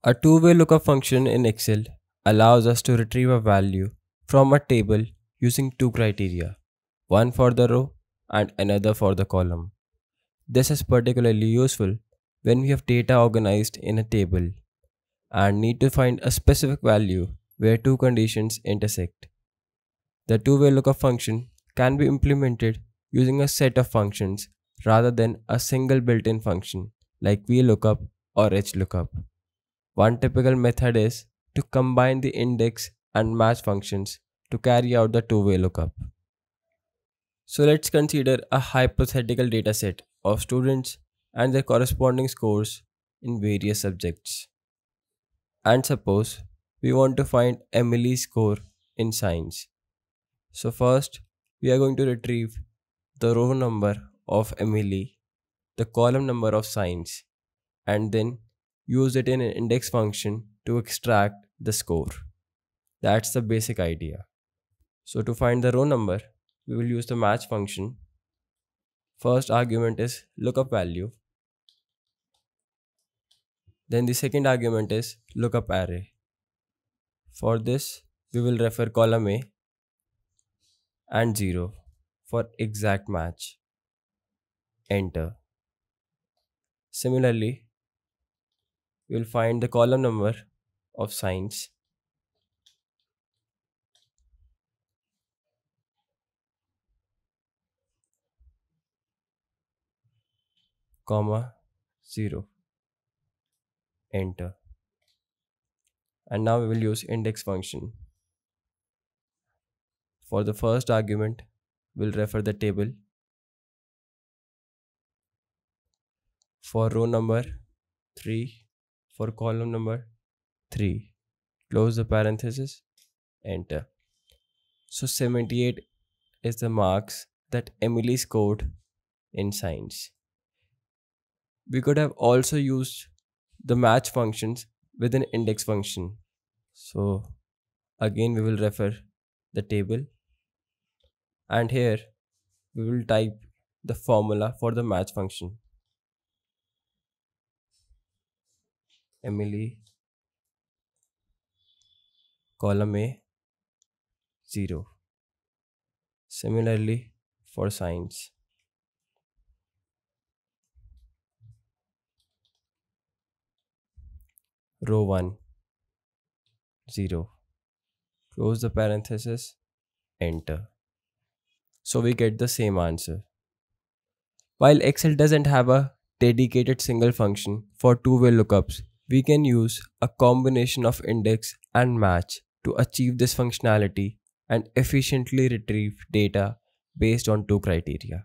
A two-way lookup function in Excel allows us to retrieve a value from a table using two criteria, one for the row and another for the column. This is particularly useful when we have data organized in a table and need to find a specific value where two conditions intersect. The two-way lookup function can be implemented using a set of functions rather than a single built-in function like VLOOKUP or HLOOKUP. One typical method is to combine the index and match functions to carry out the two-way lookup. So let's consider a hypothetical dataset of students and their corresponding scores in various subjects. And suppose we want to find Emily's score in science. So first, we are going to retrieve the row number of Emily, the column number of science, and then use it in an index function to extract the score. That's the basic idea. So to find the row number, we will use the match function. First argument is lookup value. Then the second argument is lookup array. For this, we will refer column A and 0 for exact match. Enter. Similarly, we will find the column number of science, comma 0. Enter. And now we will use index function. For the first argument, we'll refer the table. For row number 3, for column number 3, close the parenthesis, enter. So 78 is the marks that Emily scored in science. We could have also used the match functions with an index function. So again we will refer the table, and here we will type the formula for the match function. Emily, column A, 0. Similarly for science. Row 1, 0. Close the parenthesis, enter. So we get the same answer. While Excel doesn't have a dedicated single function for two-way lookups, we can use a combination of index and match to achieve this functionality and efficiently retrieve data based on two criteria.